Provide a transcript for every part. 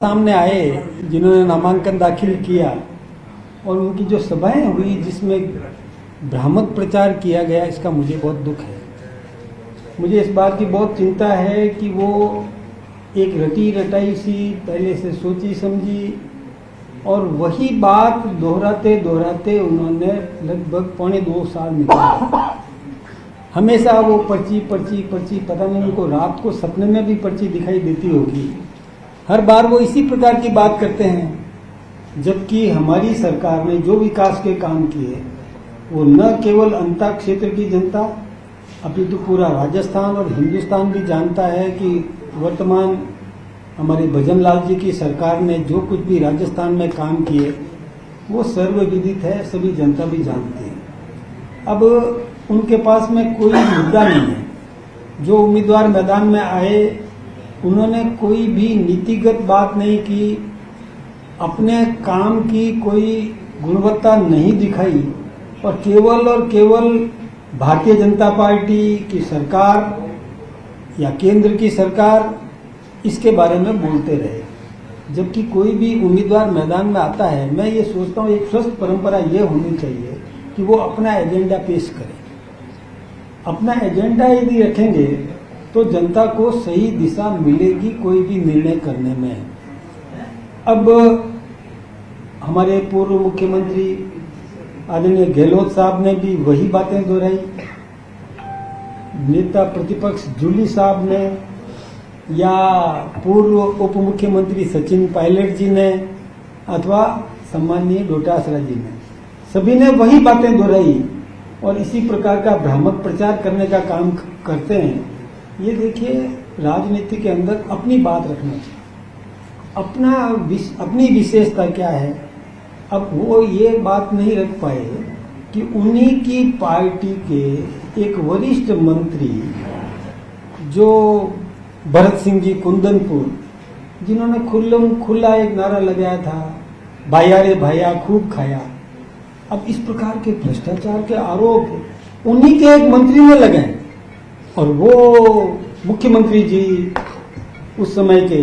सामने आए जिन्होंने नामांकन दाखिल किया और उनकी जो सभाएं हुई जिसमें भ्रामक प्रचार किया गया, इसका मुझे बहुत दुख है। मुझे इस बात की बहुत चिंता है कि वो एक रटी रटाई सी पहले से सोची समझी और वही बात दोहराते दोहराते उन्होंने लगभग 1.25 साल निकाला। हमेशा वो पर्ची पर्ची पर्ची, पता नहीं उनको रात को सपने में भी पर्ची दिखाई देती होगी। हर बार वो इसी प्रकार की बात करते हैं, जबकि हमारी सरकार ने जो विकास के काम किए वो न केवल अंता क्षेत्र की जनता अपितु पूरा राजस्थान और हिंदुस्तान भी जानता है कि वर्तमान हमारे भजनलाल जी की सरकार ने जो कुछ भी राजस्थान में काम किए वो सर्वविदित है, सभी जनता भी जानती है। अब उनके पास में कोई मुद्दा नहीं है। जो उम्मीदवार मैदान में आए उन्होंने कोई भी नीतिगत बात नहीं की, अपने काम की कोई गुणवत्ता नहीं दिखाई और केवल भारतीय जनता पार्टी की सरकार या केंद्र की सरकार इसके बारे में बोलते रहे। जबकि कोई भी उम्मीदवार मैदान में आता है, मैं ये सोचता हूँ एक स्वस्थ परंपरा ये होनी चाहिए कि वो अपना एजेंडा पेश करे। अपना एजेंडा यदि रखेंगे तो जनता को सही दिशा मिलेगी कोई भी निर्णय करने में। अब हमारे पूर्व मुख्यमंत्री आदरणीय गहलोत साहब ने भी वही बातें दोहराई, नेता प्रतिपक्ष जूली साहब ने या पूर्व उप मुख्यमंत्री सचिन पायलट जी ने अथवा सम्माननीय डोटासरा जी ने, सभी ने वही बातें दोहराई और इसी प्रकार का भ्रामक प्रचार करने का काम करते हैं। ये देखिए, राजनीति के अंदर अपनी बात रखना चाहिए, अपनी विशेषता क्या है। अब वो ये बात नहीं रख पाए कि उन्हीं की पार्टी के एक वरिष्ठ मंत्री जो भरत सिंह जी कुंदनपुर, जिन्होंने खुला एक नारा लगाया था, भाया रे भाया खूब खाया। अब इस प्रकार के भ्रष्टाचार के आरोप उन्हीं के एक मंत्री ने लगाए और वो मुख्यमंत्री जी उस समय के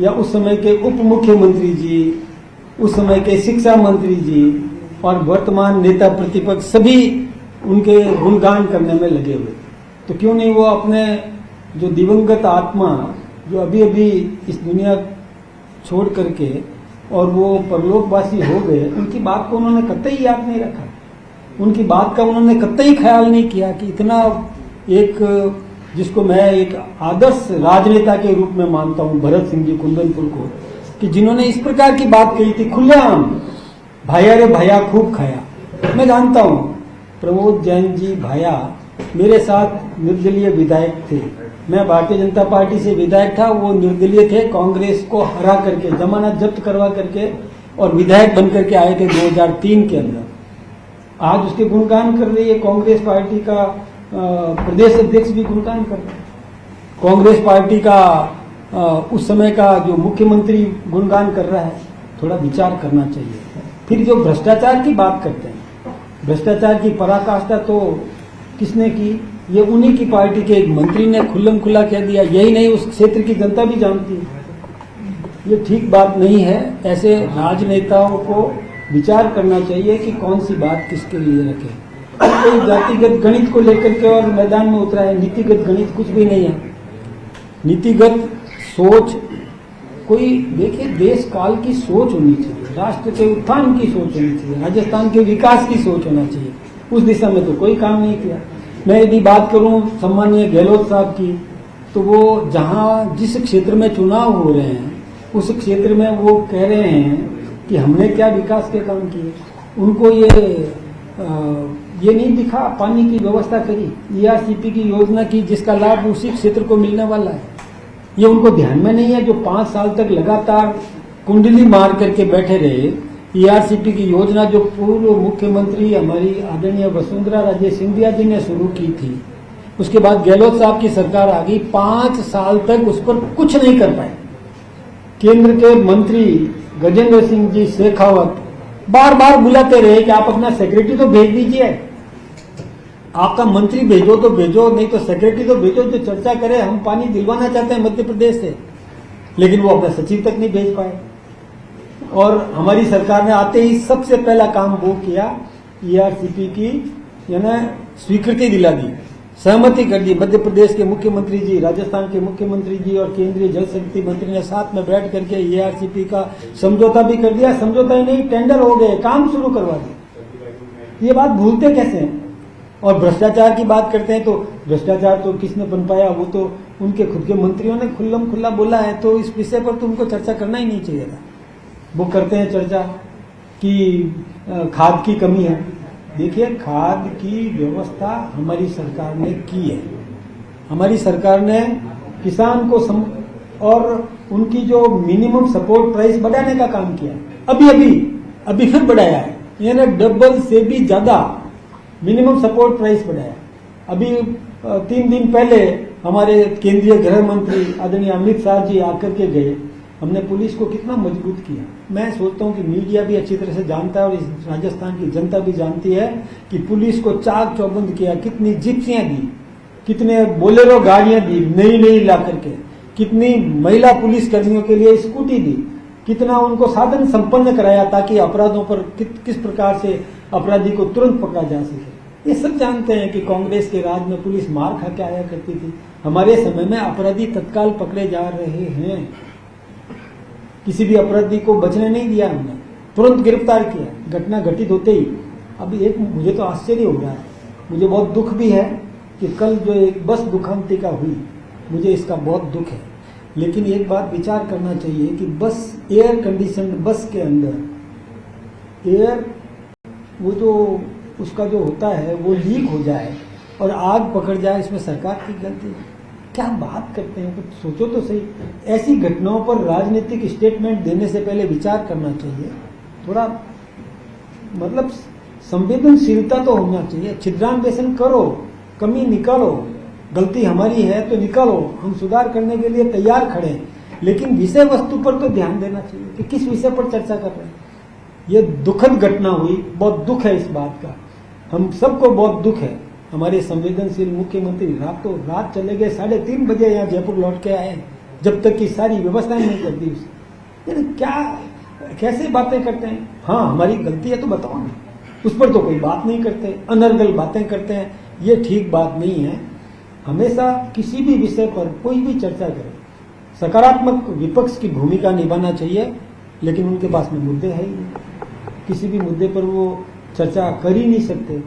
या उस समय के उप मुख्यमंत्री जी, उस समय के शिक्षा मंत्री जी और वर्तमान नेता प्रतिपक्ष सभी उनके गुणगान करने में लगे हुए। तो क्यों नहीं वो अपने जो दिवंगत आत्मा जो अभी अभी इस दुनिया छोड़ करके और वो परलोकवासी हो गए, उनकी बात को उन्होंने कतई याद नहीं रखा, उनकी बात का उन्होंने कतई ख्याल नहीं किया कि इतना एक जिसको मैं एक आदर्श राजनेता के रूप में मानता हूं, भरत सिंह जी कुंदनपुर को, कि जिन्होंने इस प्रकार की बात कही थी खुलेआम, भाया रे भाया खूब खाया। मैं जानता हूं प्रमोद जैन जी भाया मेरे साथ निर्दलीय विधायक थे, मैं भारतीय जनता पार्टी से विधायक था, वो निर्दलीय थे, कांग्रेस को हरा करके जमानत जब्त करवा करके और विधायक बन करके आए थे 2003 के अंदर। आज उसके गुणगान कर रही है कांग्रेस पार्टी का प्रदेश अध्यक्ष भी गुणगान कर रहे हैं, कांग्रेस पार्टी का उस समय का जो मुख्यमंत्री गुणगान कर रहा है। थोड़ा विचार करना चाहिए। फिर जो भ्रष्टाचार की बात करते हैं, भ्रष्टाचार की पराकाष्ठा तो किसने की? ये उन्हीं की पार्टी के एक मंत्री ने खुल्लम खुला कह दिया। यही नहीं, उस क्षेत्र की जनता भी जानती है। ये ठीक बात नहीं है। ऐसे राजनेताओं को विचार करना चाहिए कि कौन सी बात किसके लिए रखें। कोई जातिगत गणित को लेकर के और मैदान में उतरा है, नीतिगत गणित कुछ भी नहीं है। नीतिगत सोच कोई देखिए, देश काल की सोच होनी चाहिए, राष्ट्र के उत्थान की सोच होनी चाहिए, राजस्थान के विकास की सोच होना चाहिए। उस दिशा में तो कोई काम नहीं किया। मैं यदि बात करूं सम्मानीय गहलोत साहब की, तो वो जहां जिस क्षेत्र में चुनाव हो रहे हैं उस क्षेत्र में वो कह रहे हैं कि हमने क्या विकास के काम किए। उनको ये नहीं दिखा, पानी की व्यवस्था करी, ERCP की योजना की जिसका लाभ उसी क्षेत्र को मिलने वाला है, ये उनको ध्यान में नहीं है। जो 5 साल तक लगातार कुंडली मार करके बैठे रहे, ERCP की योजना जो पूर्व मुख्यमंत्री हमारी आदरणीय वसुंधरा राजे सिंधिया जी ने शुरू की थी, उसके बाद गहलोत साहब की सरकार आ गई, 5 साल तक उस पर कुछ नहीं कर पाए। केंद्र के मंत्री गजेंद्र सिंह जी शेखावत बार बार बुलाते रहे कि आप अपना सेक्रेटरी तो भेज दीजिए, आपका मंत्री भेजो तो भेजो, नहीं तो सेक्रेटरी तो भेजो जो चर्चा करे, हम पानी दिलवाना चाहते हैं मध्य प्रदेश से। लेकिन वो अपना सचिव तक नहीं भेज पाए। और हमारी सरकार ने आते ही सबसे पहला काम वो किया, ईआरसीपी की स्वीकृति दिला दी, सहमति कर दी। मध्य प्रदेश के मुख्यमंत्री जी, राजस्थान के मुख्यमंत्री जी और केंद्रीय जल शक्ति मंत्री ने साथ में बैठ करके ईआरसीपी का समझौता भी कर दिया। समझौता ही नहीं, टेंडर हो गए, काम शुरू करवा दिया। ये बात भूलते कैसे हैं? और भ्रष्टाचार की बात करते हैं तो भ्रष्टाचार तो किसने पनपाया, वो तो उनके खुद के मंत्रियों ने खुल्लम खुल्ला बोला है। तो इस विषय पर तो उनको चर्चा करना ही नहीं चाहिए था। वो करते हैं चर्चा कि खाद की कमी है। देखिए, खाद की व्यवस्था हमारी सरकार ने की है। हमारी सरकार ने किसान को और उनकी जो मिनिमम सपोर्ट प्राइस बढ़ाने का काम किया। अभी फिर बढ़ाया है, यानी डबल से भी ज्यादा मिनिमम सपोर्ट प्राइस बढ़ाया। अभी 3 दिन पहले हमारे केंद्रीय गृह मंत्री आदरणीय अमित शाह जी आकर के गए। हमने पुलिस को कितना मजबूत किया। मैं सोचता हूं कि मीडिया भी अच्छी तरह से जानता है और इस राजस्थान की जनता भी जानती है कि पुलिस को चाक चौबंद किया, कितनी जिप्सियां दी, कितने बोलेरो गाड़ियां दी नई ला करके, कितनी महिला पुलिस कर्मियों के लिए स्कूटी दी, कितना उनको साधन संपन्न कराया ताकि अपराधों पर किस प्रकार से अपराधी को तुरंत पकड़ा जा सके। ये सब जानते हैं कि कांग्रेस के राज में पुलिस मार खा के आया करती थी। हमारे समय में अपराधी तत्काल पकड़े जा रहे हैं। किसी भी अपराधी को बचने नहीं दिया, हमने तुरंत गिरफ्तार किया घटना घटित होते ही। अभी एक मुझे तो आश्चर्य हो रहा है, मुझे बहुत दुख भी है कि कल जो एक बस दुखांतिका हुई, मुझे इसका बहुत दुख है। लेकिन एक बात विचार करना चाहिए कि बस एयर कंडीशन बस के अंदर एयर वो जो उसका जो होता है वो लीक हो जाए और आग पकड़ जाए, इसमें सरकार की गलती है। क्या बात करते हैं, कुछ सोचो तो सही। ऐसी घटनाओं पर राजनीतिक स्टेटमेंट देने से पहले विचार करना चाहिए। थोड़ा मतलब संवेदनशीलता तो होना चाहिए। छिद्रान्वेषण करो, कमी निकालो, गलती हमारी है तो निकालो, हम सुधार करने के लिए तैयार खड़े हैं। लेकिन विषय वस्तु पर तो ध्यान देना चाहिए कि किस विषय पर चर्चा कर रहे हैं। ये दुखद घटना हुई, बहुत दुख है इस बात का, हम सबको बहुत दुख है। हमारे संवेदनशील मुख्यमंत्री रातों रात चले गए, 3:30 बजे यहाँ जयपुर लौट के आए, जब तक की सारी व्यवस्थाएं नहीं कर दी। क्या कैसे बातें करते हैं? हाँ, हमारी गलती है तो बताओ ना, उस पर तो कोई बात नहीं करते, अनर्गल बातें करते हैं। ये ठीक बात नहीं है। हमेशा किसी भी विषय पर कोई भी चर्चा करे, सकारात्मक विपक्ष की भूमिका निभाना चाहिए, लेकिन उनके पास में मुद्दे है ही नहीं। किसी भी मुद्दे पर वो चर्चा कर ही नहीं सकते।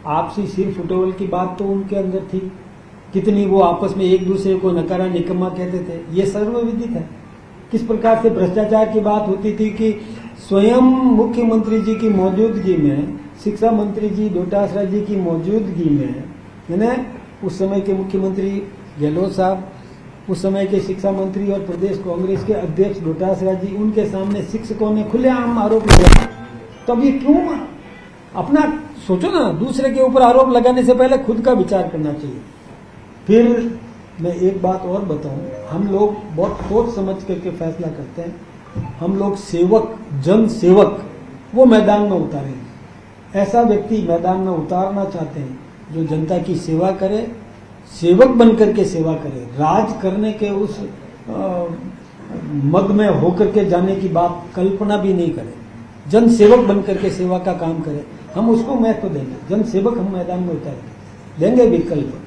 आपसी सिर फुटबॉल की बात तो उनके अंदर थी, कितनी वो आपस में एक दूसरे को नकारा निकम्मा कहते थे, ये सर्वविदित है। किस प्रकार से भ्रष्टाचार की बात होती थी कि स्वयं मुख्यमंत्री जी की मौजूदगी में, शिक्षा मंत्री जी डोटासरा जी की मौजूदगी में, उस समय के मुख्यमंत्री गहलोत साहब, उस समय के शिक्षा मंत्री और प्रदेश कांग्रेस के अध्यक्ष डोटासरा जी, उनके सामने शिक्षकों ने खुलेआम आरोप लगाया। तब ये क्यों? अपना सोचो ना, दूसरे के ऊपर आरोप लगाने से पहले खुद का विचार करना चाहिए। फिर मैं एक बात और बताऊं, हम लोग बहुत सोच समझ करके फैसला करते हैं। हम लोग सेवक, जन सेवक, वो मैदान में उतारेंगे। ऐसा व्यक्ति मैदान में उतारना चाहते हैं जो जनता की सेवा करे, सेवक बनकर के सेवा करे, राज करने के उस मद में होकर के जाने की बात कल्पना भी नहीं करे, जन सेवक बनकर के सेवा का काम करे। हम उसको महत्व देंगे, जन सेवक हम मैदान में उतारेंगे, देंगे विकल्प।